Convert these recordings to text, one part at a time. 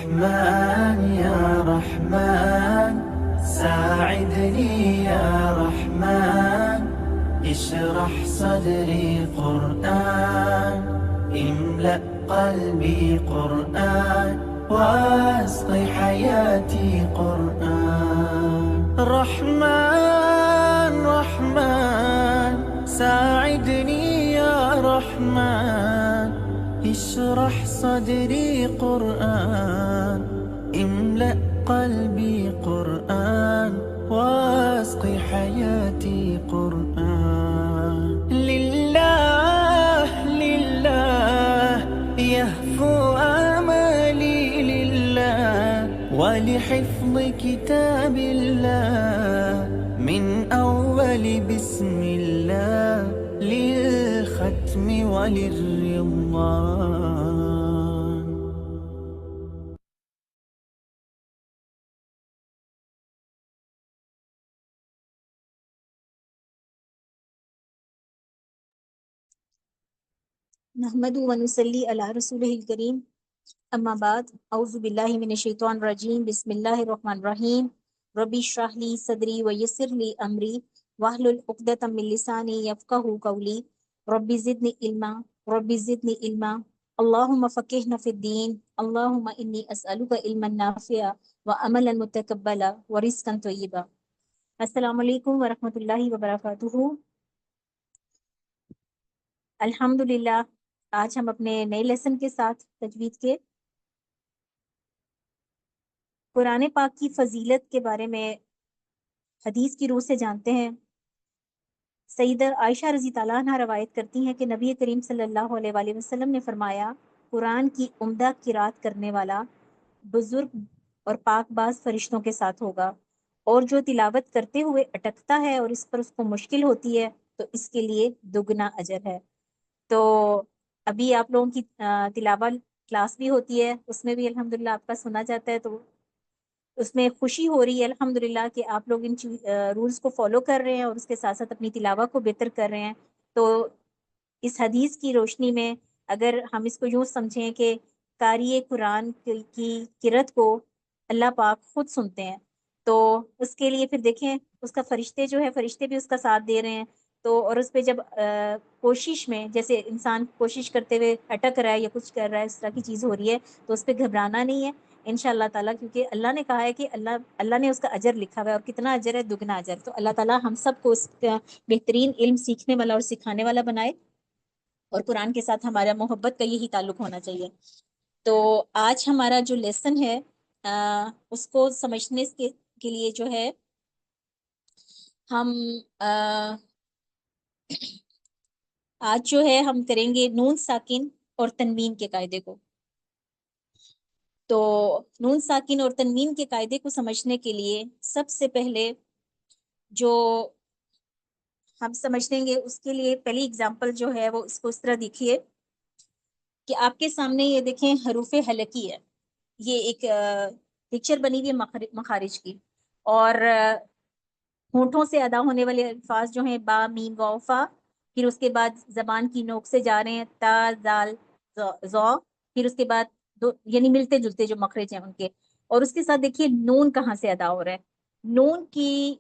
رحمن يا رحمن ساعدني يا رحمن اشرح صدري قرآن املأ قلبي قرآن واسق حياتي قرآن رحمن رحمن ساعدني يا رحمن اشرح صدري قرآن املأ قلبي قرآن واسق حياتي قرآن لله لله يهفو آمالي لله ولحفظ كتاب الله من أول بسم الله للختم وللرضوان. نحمد و نصلی علی رسولہ الکریم اما بعد اعوذ باللہ من الشیطان الرجیم بسم اللہ الرحمن الرحیم ربی اشرح لی صدری ویسر لی امری واحلل عقدۃ من لسانی یفقہوا قولی ربی زدنی علما ربی زدنی علما اللہم فقہنا فی الدین اللہم انی اسألک علما نافعا وعملا متقبلا ورزقا طیبا. السلام علیکم ورحمۃ اللہ وبرکاتہ. الحمدللہ آج ہم اپنے نئے لیسن کے ساتھ تجوید کے قرآن پاک کی فضیلت کے بارے میں حدیث کی روح سے جانتے ہیں. سیدہ عائشہ رضی اللہ عنہا روایت کرتی ہیں کہ نبی کریم صلی اللہ علیہ وآلہ وسلم نے فرمایا قرآن کی عمدہ قرات کرنے والا بزرگ اور پاک باز فرشتوں کے ساتھ ہوگا، اور جو تلاوت کرتے ہوئے اٹکتا ہے اور اس پر اس کو مشکل ہوتی ہے تو اس کے لیے دگنا اجر ہے. تو ابھی آپ لوگوں کی تلاوت کلاس بھی ہوتی ہے، اس میں بھی الحمدللہ آپ کا سنا جاتا ہے، تو اس میں خوشی ہو رہی ہے الحمدللہ کہ آپ لوگ ان رولز کو فالو کر رہے ہیں اور اس کے ساتھ ساتھ اپنی تلاوت کو بہتر کر رہے ہیں. تو اس حدیث کی روشنی میں اگر ہم اس کو یوں سمجھیں کہ قاری قرآن کی قرات کو اللہ پاک خود سنتے ہیں، تو اس کے لیے پھر دیکھیں اس کا فرشتے جو ہے فرشتے بھی اس کا ساتھ دے رہے ہیں. تو اور اس پہ جب کوشش میں جیسے انسان کوشش کرتے ہوئے اٹک رہا ہے یا کچھ کر رہا ہے، اس طرح کی چیز ہو رہی ہے تو اس پہ گھبرانا نہیں ہے انشاءاللہ تعالیٰ، کیونکہ اللہ نے کہا ہے کہ اللہ نے اس کا اجر لکھا ہوا ہے، اور کتنا اجر ہے؟ دگنا اجر. تو اللہ تعالیٰ ہم سب کو اس کا بہترین علم سیکھنے والا اور سکھانے والا بنائے، اور قرآن کے ساتھ ہمارا محبت کا یہی تعلق ہونا چاہیے. تو آج ہمارا جو لیسن ہے اس کو سمجھنے کے لیے جو ہے ہم آج جو ہے ہم کریں گے نون ساکن اور تنوین کے قاعدے کو. تو نون ساکن اور تنوین کے قاعدے کو سمجھنے کے لیے سب سے پہلے جو ہم سمجھ لیں گے اس کے لیے پہلی اگزامپل جو ہے وہ اس کو اس طرح دیکھیے کہ آپ کے سامنے یہ دیکھیں حروف حلقی ہے، یہ ایک پکچر بنی ہوئی ہے مخارج کی، اور ہونٹوں سے ادا ہونے والے الفاظ جو ہیں با میم واو فا، پھر اس کے بعد زبان کی نوک سے جا رہے ہیں تا زال زو، پھر اس کے بعد یعنی ملتے جلتے جو مخرج ہیں ان کے، اور اس کے ساتھ دیکھیے نون کہاں سے ادا ہو رہا ہے. نون کی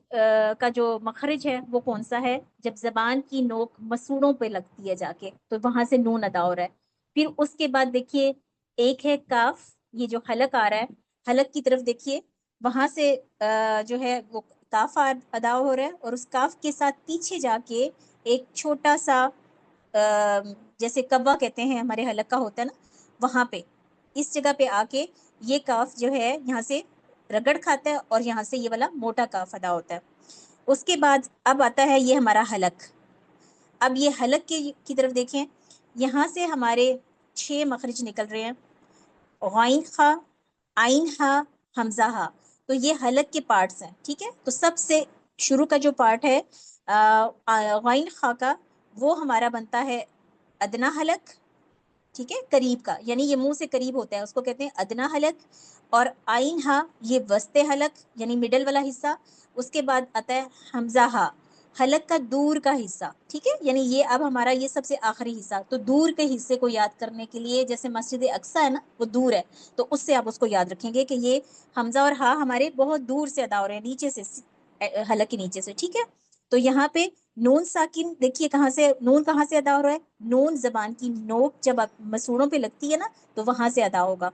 کا جو مخرج ہے وہ کون سا ہے؟ جب زبان کی نوک مسوڑوں پہ لگتی ہے جا کے تو وہاں سے نون ادا ہو رہا ہے. پھر اس کے بعد دیکھیے ایک ہے کاف، یہ جو حلق آ رہا ہے حلق کی طرف دیکھیے، وہاں سے جو ہے وہ کاف ادا ہو رہا ہے، اور اس کاف کے ساتھ پیچھے جا کے ایک چھوٹا سا جیسے کبا کہتے ہیں ہمارے حلق کا ہوتا ہے نا، وہاں پہ اس جگہ پہ آ کے یہ کاف جو ہے یہاں سے رگڑ کھاتا ہے اور یہاں سے یہ والا موٹا کاف ادا ہوتا ہے. اس کے بعد اب آتا ہے یہ ہمارا حلق. اب یہ حلق کی طرف دیکھیں، یہاں سے ہمارے 6 مخرج نکل رہے ہیں، غین خا، عین ہا، حمزہ ہا. تو یہ حلق کے پارٹس ہیں، ٹھیک ہے. تو سب سے شروع کا جو پارٹ ہے غین خا کا، وہ ہمارا بنتا ہے ادنا حلق، ٹھیک ہے، قریب کا، یعنی یہ منہ سے قریب ہوتا ہے، اس کو کہتے ہیں ادنا حلق. اور عین ہا یہ وسط حلق یعنی مڈل والا حصہ. اس کے بعد آتا ہے حمزہ ہا، حلق کا دور کا حصہ، ٹھیک ہے، یعنی یہ اب ہمارا یہ سب سے آخری حصہ، تو دور کے حصے کو یاد کرنے کے لیے جیسے مسجد اقصی ہے نا وہ دور ہے، تو اس سے آپ اس کو یاد رکھیں گے کہ یہ حمزہ اور ہا ہمارے بہت دور سے ادا ہو رہے ہیں، نیچے سے، حلق کے نیچے سے، ٹھیک ہے۔ تو یہاں پہ نون ساکن دیکھیے کہاں سے، نون کہاں سے ادا ہو رہا ہے، نون زبان کی نوک جب آپ مسوڑوں پہ لگتی ہے نا تو وہاں سے ادا ہوگا۔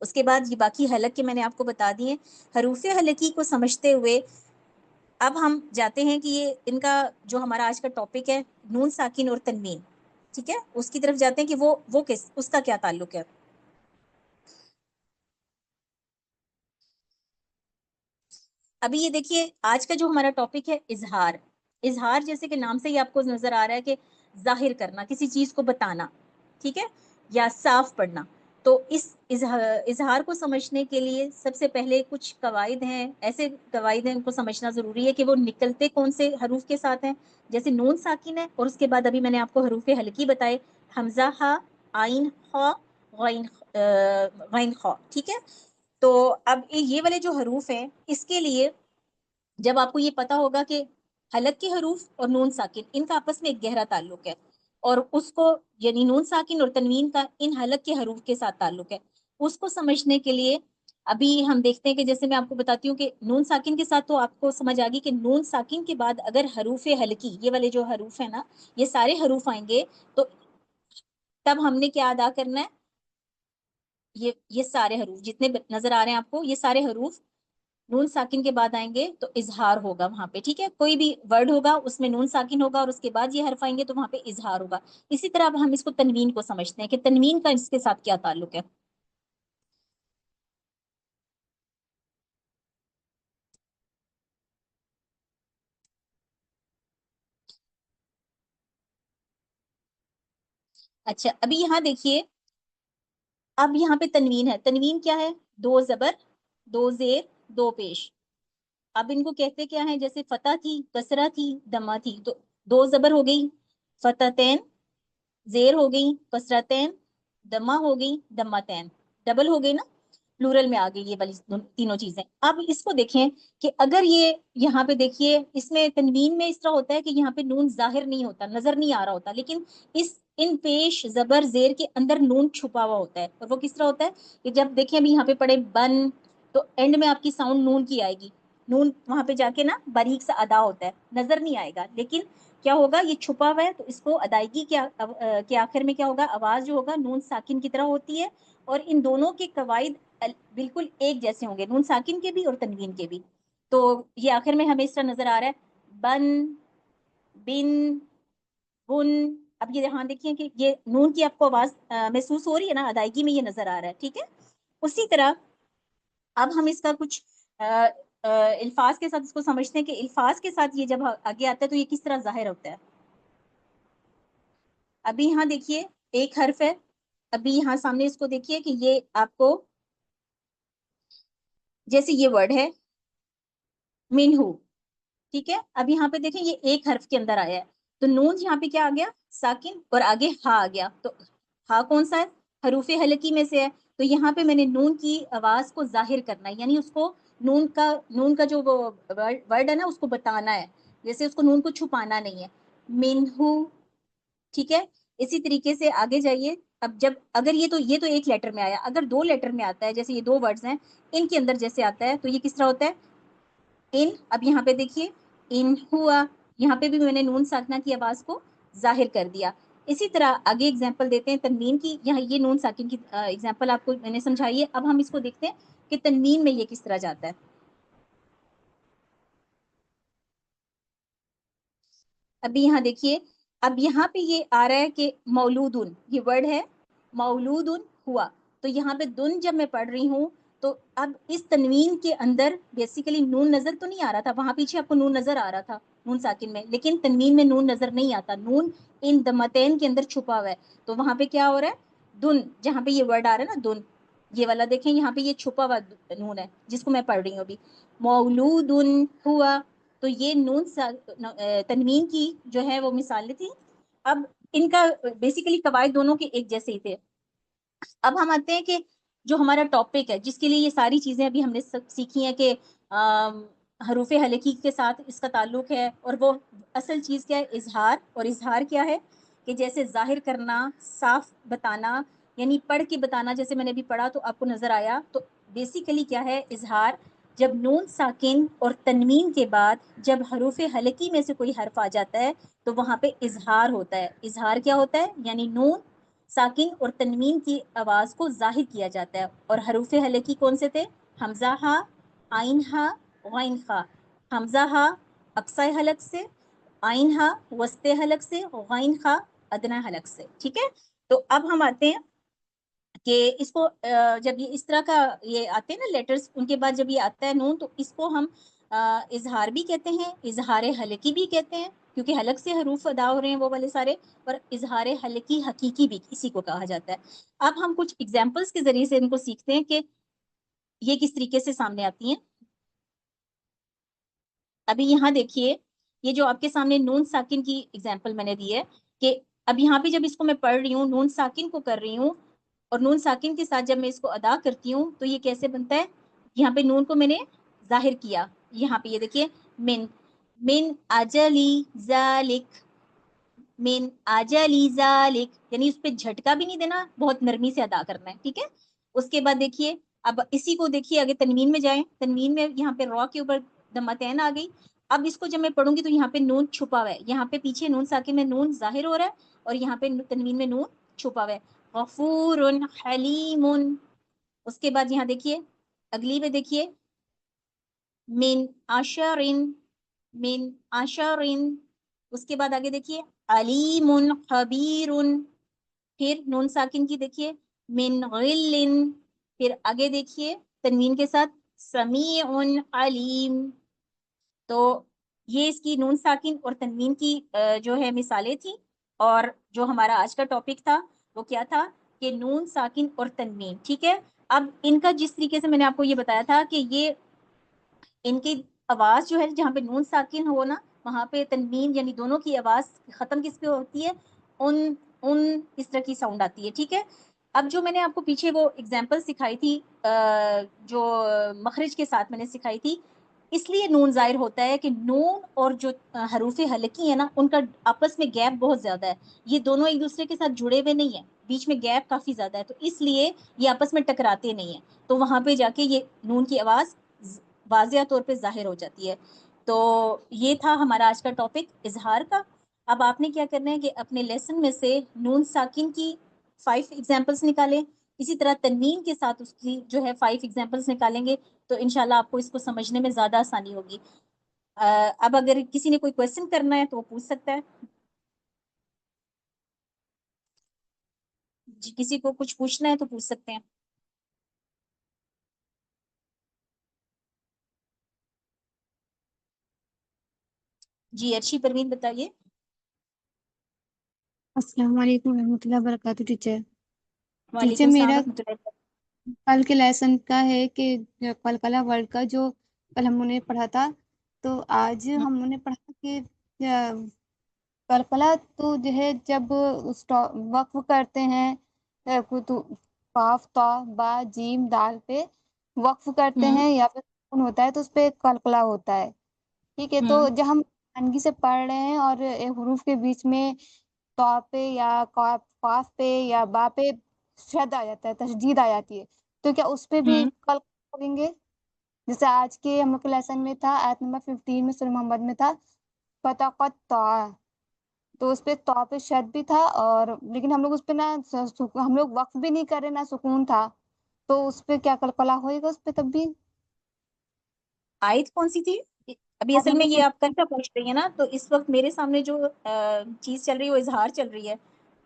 اس کے بعد یہ باقی حلق کے میں نے آپ کو بتا دیے۔ حروف حلقی کو سمجھتے ہوئے اب ہم جاتے ہیں کہ یہ ان کا جو ہمارا آج کا ٹاپک ہے نون ساکن اور تنوین، ٹھیک ہے، اس کی طرف جاتے ہیں کہ وہ کس اس کا کیا تعلق ہے۔ ابھی یہ دیکھیے آج کا جو ہمارا ٹاپک ہے اظہار، اظہار جیسے کہ نام سے ہی آپ کو نظر آ رہا ہے کہ ظاہر کرنا، کسی چیز کو بتانا، ٹھیک ہے، یا صاف پڑھنا۔ تو اس اظہار کو سمجھنے کے لیے سب سے پہلے کچھ قواعد ہیں، ایسے قواعد ہیں ان کو سمجھنا ضروری ہے کہ وہ نکلتے کون سے حروف کے ساتھ ہیں، جیسے نون ساکن ہے، اور اس کے بعد ابھی میں نے آپ کو حروف حلقی بتائے، حمزہ ہا، عین خا، غین غین خا، ٹھیک ہے۔ تو اب یہ والے جو حروف ہیں اس کے لیے جب آپ کو یہ پتا ہوگا کہ حلق کے حروف اور نون ساکن ان کا آپس میں ایک گہرا تعلق ہے، اور اس کو یعنی نون ساکن اور تنوین کا ان حلق کے حروف کے ساتھ تعلق ہے، اس کو سمجھنے کے لیے ابھی ہم دیکھتے ہیں کہ جیسے میں آپ کو بتاتی ہوں کہ نون ساکن کے ساتھ تو آپ کو سمجھ آ گئی کہ نون ساکن کے بعد اگر حروف حلقی یہ والے جو حروف ہیں نا یہ سارے حروف آئیں گے تو تب ہم نے کیا ادا کرنا ہے، یہ سارے حروف جتنے نظر آ رہے ہیں آپ کو، یہ سارے حروف نون ساکن کے بعد آئیں گے تو اظہار ہوگا وہاں پہ، ٹھیک ہے، کوئی بھی ورڈ ہوگا اس میں نون ساکن ہوگا اور اس کے بعد یہ حرف آئیں گے تو وہاں پہ اظہار ہوگا۔ اسی طرح اب ہم اس کو تنوین کو سمجھتے ہیں کہ تنوین کا اس کے ساتھ کیا تعلق ہے۔ اچھا ابھی یہاں دیکھیے، اب یہاں پہ تنوین ہے، تنوین کیا ہے، دو زبر، دو زیر، دو پیش۔ اب ان کو کہتے کیا ہیں، جیسے فتح تھی، کسرہ تھی، دمہ تھی، تو دو زبر ہو گئی فتحتین، زیر ہو گئی کسرتین، دمہ ہو گئی دمتین، ڈبل ہو گئی نا، پلورل میں آ گئی یہ والی تینوں چیزیں۔ اب اس کو دیکھیں کہ اگر یہ یہاں پہ دیکھیے اس میں تنوین میں اس طرح ہوتا ہے کہ یہاں پہ نون ظاہر نہیں ہوتا، نظر نہیں آ رہا ہوتا، لیکن ان پیش زبر زیر کے اندر نون چھپا ہوا ہوتا ہے، اور وہ کس طرح ہوتا ہے کہ جب دیکھیں ابھی یہاں پہ پڑھے بن تو اینڈ میں آپ کی ساؤنڈ نون کی آئے گی، نون وہاں پہ جا کے نا باریک سا ادا ہوتا ہے، نظر نہیں آئے گا، لیکن کیا ہوگا یہ چھپا ہوا ہے، تو اس کو ادائیگی کے آخر میں کیا ہوگا، آواز جو ہوگا نون ساکن کی طرح ہوتی ہے، اور ان دونوں کے قواعد بالکل ایک جیسے ہوں گے، نون ساکن کے بھی اور تنوین کے بھی۔ تو یہ آخر میں ہمیں اس طرح نظر آ رہا ہے بن، بن، بن۔ اب یہ یہاں دیکھیے کہ یہ نون کی آپ کو آواز محسوس ہو رہی ہے نا، ادائیگی میں یہ نظر آ رہا ہے، ٹھیک ہے۔ اسی طرح اب ہم اس کا کچھ الفاظ کے ساتھ اس کو سمجھتے ہیں کہ الفاظ کے ساتھ یہ جب آگے آتا ہے تو یہ کس طرح ظاہر ہوتا ہے۔ ابھی یہاں دیکھیے ایک حرف ہے، ابھی یہاں سامنے اس کو دیکھیے کہ یہ آپ کو جیسے یہ ورڈ ہے منہو، ٹھیک ہے، اب یہاں پہ دیکھیں یہ ایک حرف کے اندر آیا ہے، تو نون یہاں پہ کیا آ گیا، ساکن، اور آگے ہا آ گیا، تو ہا کون سا ہے، حروف حلقی میں سے ہے، تو یہاں پہ میں نے نون کی آواز کو ظاہر کرنا ہے، یعنی اس کو نون کا جو ورڈ ہے نا اس کو بتانا ہے، جیسے اس کو نون کو چھپانا نہیں ہے، منہو، ٹھیک ہے۔ اسی طریقے سے آگے جائیے، اب جب اگر یہ تو ایک لیٹر میں آیا، اگر دو لیٹر میں آتا ہے، جیسے یہ دو ورڈز ہیں ان کے اندر جیسے آتا ہے تو یہ کس طرح ہوتا ہے، ان۔ اب یہاں پہ دیکھیے ان ہوا، یہاں پہ بھی میں نے نون ساکنہ کی آواز کو ظاہر کر دیا۔ اسی طرح آگے اگزامپل دیتے ہیں تنوین کی، یہاں یہ نون ساکن کی اگزامپل آپ کو میں نے سمجھائی ہے، اب ہم اس کو دیکھتے ہیں کہ تنوین میں یہ کس طرح جاتا ہے۔ ابھی یہاں دیکھیے، اب یہاں پہ یہ آ رہا ہے کہ مولودن، یہ ورڈ ہے مولودن ہوا، تو یہاں پہ دن جب میں پڑھ رہی ہوں تو اب اس تنوین کے اندر بیسیکلی نون نظر تو نہیں آ رہا تھا، وہاں پیچھے آپ کو نون نظر آ رہا تھا نون ساکن میں، لیکن تنوین میں نون نظر نہیں آتا، نون ان دمتین کے اندر چھپا ہوا ہے، تو وہاں پہ کیا ہو رہا ہے، دن، جہاں پہ یہ ورڈ آ رہا ہے نا دن، یہ والا دیکھیں یہاں پہ یہ چھپا ہوا نون ہے جس کو میں پڑھ رہی ہوں ابھی، مولودن ہوا، تو یہ نون تنوین کی جو ہے وہ مثالیں تھی۔ اب ان کا بیسیکلی قواعد دونوں کے ایک جیسے ہی تھے۔ اب ہم آتے ہیں کہ جو ہمارا ٹاپک ہے جس کے لیے یہ ساری چیزیں ابھی ہم نے سیکھی ہیں کہ حروف حلقی کے ساتھ اس کا تعلق ہے، اور وہ اصل چیز کیا ہے؟ اظہار. اور اظہار کیا ہے؟ کہ جیسے ظاہر کرنا، صاف بتانا، یعنی پڑھ کے بتانا. جیسے میں نے ابھی پڑھا تو آپ کو نظر آیا. تو بیسیکلی کیا ہے اظہار؟ جب نون ساکن اور تنوین کے بعد جب حروف حلقی میں سے کوئی حرف آ جاتا ہے تو وہاں پہ اظہار ہوتا ہے. اظہار کیا ہوتا ہے؟ یعنی نون ساکن اور تنوین کی آواز کو ظاہر کیا جاتا ہے. اور حروف حلقی کون سے تھے؟ حمزہ ہا، عین ہا، غین خا. حمزہ ہا اقصی حلق سے، عین ہا وسط حلق سے، غین خا ادنا حلق سے. ٹھیک ہے. تو اب ہم آتے ہیں کہ اس کو جب یہ اس طرح کا یہ آتے ہیں نا لیٹرز، ان کے بعد جب یہ آتا ہے نون، تو اس کو ہم اظہار بھی کہتے ہیں، اظہار حلقی بھی کہتے ہیں، کیونکہ حلق سے حروف ادا ہو رہے ہیں وہ والے سارے. اور اظہار حلقی حقیقی بھی اسی کو کہا جاتا ہے. اب ہم کچھ ایگزامپلس کے ذریعے سے ان کو سیکھتے ہیں کہ یہ کس طریقے سے سامنے آتی ہیں. ابھی یہاں دیکھیے، یہ جو آپ کے سامنے نون ساکن کی ایگزامپل میں نے دی ہے، کہ اب یہاں پہ جب اس کو میں پڑھ رہی ہوں، نون ساکن کو کر رہی ہوں، اور نون ساکن کے ساتھ جب میں اس کو ادا کرتی ہوں تو یہ کیسے بنتا ہے؟ یہاں پہ نون کو میں نے ظاہر کیا. یہاں پہ یہ دیکھیے، من اجلی ذالک، من اجلی ذالک، یعنی اس پہ جھٹکا بھی نہیں دینا، بہت نرمی سے ادا کرنا ہے. ٹھیک ہے. اس کے بعد دیکھیے، اب اسی کو دیکھیے آگے تنوین میں جائیں. تنوین میں یہاں پہ را کے اوپر دمتین آ گئی. اب اس کو جب میں پڑھوں گی تو یہاں پہ نون چھپا ہوا ہے. یہاں پہ پیچھے نون ساکن میں نون ظاہر ہو رہا ہے، اور یہاں پہ تنوین میں نون چھپا ہوا ہے. غفور حلیم. اس کے بعد یہاں دیکھیے اگلی میں دیکھیے، من عشرن، من عشرن. اس کے بعد آگے دیکھیے علیم خبیر. پھر نون ساکن کی دیکھیے من غل. پھر آگے دیکھیے تنوین کے ساتھ سمیع علیم. تو یہ اس کی نون ساکن اور تنوین کی جو ہے مثالیں تھیں. اور جو ہمارا آج کا ٹاپک تھا وہ کیا تھا؟ کہ نون ساکن اور تنوین. ٹھیک ہے. اب ان کا جس طریقے سے میں نے آپ کو یہ بتایا تھا کہ یہ ان کی آواز جو ہے جہاں پہ نون ساکن ہو نا، وہاں پہ تنوین یعنی دونوں کی آواز ختم کس پہ ہوتی ہے؟ ان اس طرح کی ساؤنڈ آتی ہے. ٹھیک ہے. اب جو میں نے آپ کو پیچھے وہ اگزامپل سکھائی تھی جو مخرج کے ساتھ میں نے سکھائی تھی، اس لیے نون ظاہر ہوتا ہے کہ نون اور جو حروف حلقی ہیں نا، ان کا آپس میں گیپ بہت زیادہ ہے. یہ دونوں ایک دوسرے کے ساتھ جڑے ہوئے نہیں ہیں، بیچ میں گیپ کافی زیادہ ہے، تو اس لیے یہ آپس میں ٹکراتے نہیں ہیں. تو وہاں پہ جا کے یہ نون کی آواز واضح طور پہ ظاہر ہو جاتی ہے. تو یہ تھا ہمارا آج کا ٹاپک اظہار کا. اب آپ نے کیا کرنا ہے کہ اپنے لیسن میں سے نون ساکن کی 5 ایگزامپلس نکالیں، اسی طرح تنوین کے ساتھ اس کی جو ہے 5 ایگزامپلس نکالیں گے تو انشاءاللہ آپ کو اس کو سمجھنے میں زیادہ آسانی ہوگی. اب اگر کسی نے کوئی کویسچن کرنا ہے تو وہ پوچھ سکتا ہے. جی کسی کو کچھ پوچھنا ہے تو پوچھ سکتے ہیں. جی ارشی پروین بتائیے. السلام علیکم ورحمۃ اللہ وبرکاتہ ٹیچر. وعلیکم ٹیچر السلام میرا ورحمۃ اللہ. کل کے لیسن کا ہے کہ قلقلہ ورڈ کا جو کل ہم نے پڑھا تھا، تو آج ہم نے پڑھا کہ قلقلہ تو جو ہے جب وقف کرتے ہیں تو قاف تا با جیم دال پہ وقف کرتے ہیں یا پھر سکون ہوتا ہے تو اس پہ قلقلہ ہوتا ہے. ٹھیک ہے. تو جب ہم انگی سے پڑھ رہے ہیں اور حروف کے بیچ میں تو پہ یا قاف پہ یا با پہ شد آ جاتا ہے، تشدید آ جاتی ہے، تو کیا اس پہ بھی کل کریں گے؟ جیسے آج کے ہم لوگ کے لیسن میں تھا آیت نمبر 15 میں سورہ محمد میں تھا فتقطع، تو اس پہ تو پہ شد بھی تھا، اور لیکن ہم لوگ اس پہ نہ ہم لوگ وقف بھی نہیں کر رہے نہ سکون تھا، تو اس پہ کیا قلقلہ ہوئے گا اس پہ تب بھی؟ آیت کون سی تھی؟ ابھی آیت اصل میں نمبر یہ آپ کیا پوچھ رہی ہیں نا، تو اس وقت میرے سامنے جو چیز چل رہی ہے وہ اظہار چل رہی ہے.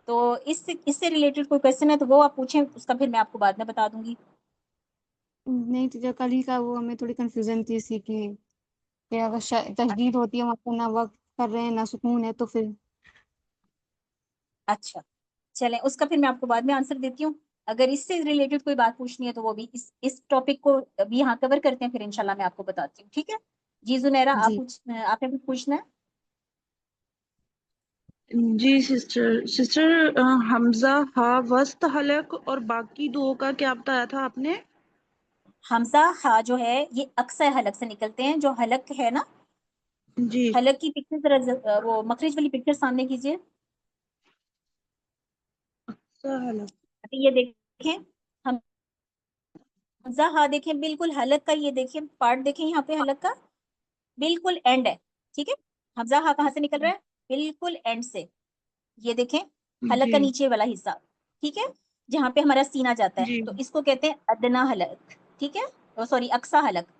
تو اس سے ریلیٹڈ کوئی کویسچن ہے تو وہ آپ پوچھیں، اس کا پھر میں آپ کو بعد میں بتا دوں گی. نہیں ٹیچر، کل ہی کا وہ ہمیں تھوڑی کنفیوژن تھی اسی کی کہ اگر تشدید ہوتی ہے وہاں پہ نہ وقف کر رہے ہیں نہ سکون ہے تو پھر. اچھا چلیں، اس کا پھر میں آپ کو بعد میں آنسر دیتی ہوں. اگر اس سے ریلیٹڈ کوئی بات پوچھنی ہے تو وہ بھی اس ٹاپک کو ابھی یہاں کور کرتے ہیں، پھر انشاءاللہ میں آپ کو بتاتی ہوں. ٹھیک ہے. جی زنیرہ جی آپ نے کچھ پوچھنا ہے؟ جی سسٹر حمزہ ہا وسط حلق اور باقی دو کا کیا بتایا تھا آپ نے؟ حمزہ ہا جو ہے یہ اکثر حلق سے نکلتے ہیں. جو حلق ہے نا، جی حلق کی پکچر ذرا وہ مخرج والی پکچر سامنے کیجیے. سہل. ابھی یہ دیکھیں حمزہ ہا دیکھیں بالکل حلق کا، یہ دیکھیں پارٹ دیکھیں یہاں پہ حلق کا بالکل اینڈ ہے. ٹھیک ہے، حمزہ ہا کہاں سے نکل رہا ہے؟ بالکل اینڈ سے. یہ دیکھیں حلق کا جی نیچے والا حصہ، ٹھیک ہے، جہاں پہ ہمارا سینہ جاتا ہے، جی تو اس کو کہتے ہیں ادنا حلق. ٹھیک ہے، سوری اقصی حلق.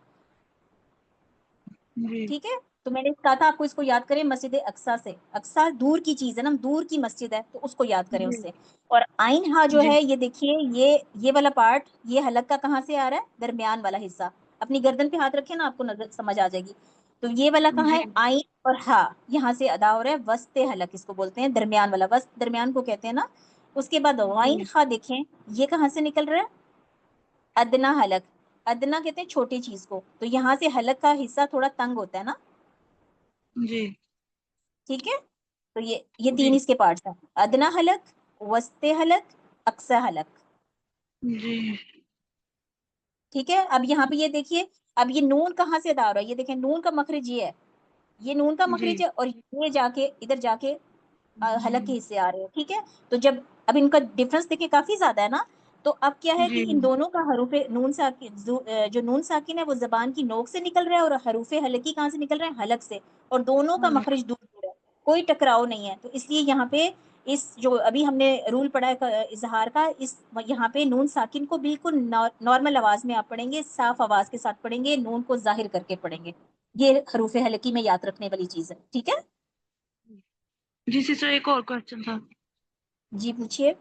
جی ٹھیک ہے، تو میں نے کہا تھا آپ کو اس کو یاد کریں مسجد اقصی سے. اقصی دور کی چیز ہے نا، دور کی مسجد ہے، تو اس کو یاد کریں جی اس سے. اور آئین ہا جو جی ہے یہ دیکھیے، یہ والا پارٹ یہ حلق کا کہاں سے آ رہا ہے؟ درمیان والا حصہ. اپنی گردن پہ ہاتھ رکھیں نا، آپ کو نظر سمجھ آ جائے گی. تو یہ والا کہاں ہے؟ جی آئین اور ہا یہاں سے ادا ہو رہا ہے. وسط حلق اس کو بولتے ہیں، درمیان والا، وسط درمیان کو کہتے ہیں نا. اس کے بعد غین جی خا دیکھیں یہ کہاں سے نکل رہا ہے؟ ادنا حلق. ادنا کہتے ہیں چھوٹی چیز کو، تو یہاں سے حلق کا حصہ تھوڑا تنگ ہوتا ہے نا. جی ٹھیک ہے، تو یہ جی تین اس کے پارٹس ہیں: ادنا حلق، وسط حلق، اقصی حلق. جی ٹھیک ہے، اب یہاں پہ یہ دیکھیے، اب یہ نون کہاں سے ادا ہو رہا ہے؟ یہ دیکھیں نون کا مخرج یہ ہے، یہ نون کا جی مخرج ہے، اور یہ جا کے ادھر جا کے حلق کے حصے آ رہے ہیں. ٹھیک ہے، تو جب اب ان کا ڈفرنس دیکھیں کافی زیادہ ہے نا. تو اب کیا ہے کہ جی ان دونوں کا حروف نون ساکن، جو نون ساکن ہے وہ زبان کی نوک سے نکل رہا ہے، اور حروف حلقی کہاں سے نکل رہے ہیں؟ حلق سے. اور دونوں کا مخرج دور دور ہے، کوئی ٹکراؤ نہیں ہے. تو اس لیے یہاں پہ اس جو ابھی ہم نے رول پڑھا ہے اظہار کا، اس یہاں پہ نون ساکن کو بالکل نارمل آواز میں آپ پڑھیں گے، صاف آواز کے ساتھ پڑھیں گے، نون کو ظاہر کر کے پڑھیں گے. یہ حروف حلقی میں یاد رکھنے والی چیز ہے. ٹھیک ہے جی سسٹر، ایک اور کوشچن تھا. جی پوچھیے.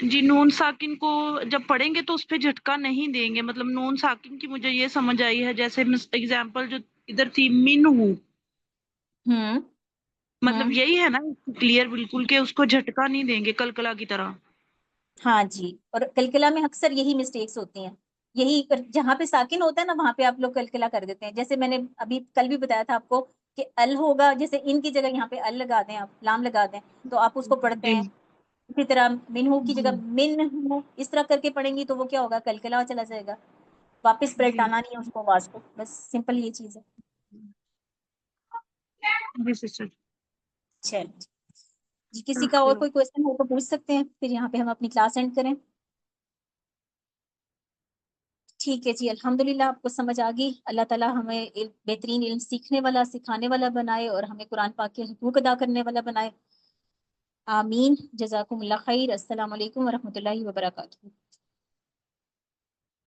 جی نون ساکن کو جب پڑھیں گے تو اس پہ جھٹکا نہیں دیں گے، مطلب نون ساکن کی مجھے یہ سمجھ آئی ہے، جیسے اگزامپل جو ادھر تھی من ہوں، ہوں مطلب ہوں یہی ہے نا کلیئر بالکل کہ اس کو جھٹکا نہیں دیں گے کلکلا کی طرح. ہاں جی، اور کلکلا میں اکثر یہی مسٹیکس ہوتی ہیں. یہی جہاں پہ ساکن ہوتا ہے نا وہاں پہ آپ لوگ کلکلا کر دیتے ہیں. جیسے میں نے ابھی کل بھی بتایا تھا آپ کو کہ ال ہوگا، جیسے ان کی جگہ یہاں پہ ال لگا دیں، آپ لام لگا دیں، تو آپ اس کو پڑھتے جی ہیں. اسی طرح منہو کی جی جگہ من ہو اس طرح کر کے پڑھیں گی تو وہ کیا ہوگا؟ کلکلا چلا جائے گا. واپس جی پلٹانا نہیں ہے اس کو، آواز کو، بس سمپل یہ چیز ہے. جی سسٹر. چل جی، کسی کا اوکے اور کوئی کوشچن ہو تو پوچھ سکتے ہیں، پھر یہاں پہ ہم اپنی کلاس اینڈ کریں. ٹھیک ہے جی، الحمدللہ آپ کو سمجھ آ گئی. اللہ تعالیٰ ہمیں بہترین علم سیکھنے والا، سکھانے والا بنائے، اور ہمیں قرآن پاک کے حقوق ادا کرنے والا بنائے. آمین. جزاکم اللہ خیر. السلام علیکم ورحمۃ اللہ وبرکاتہ.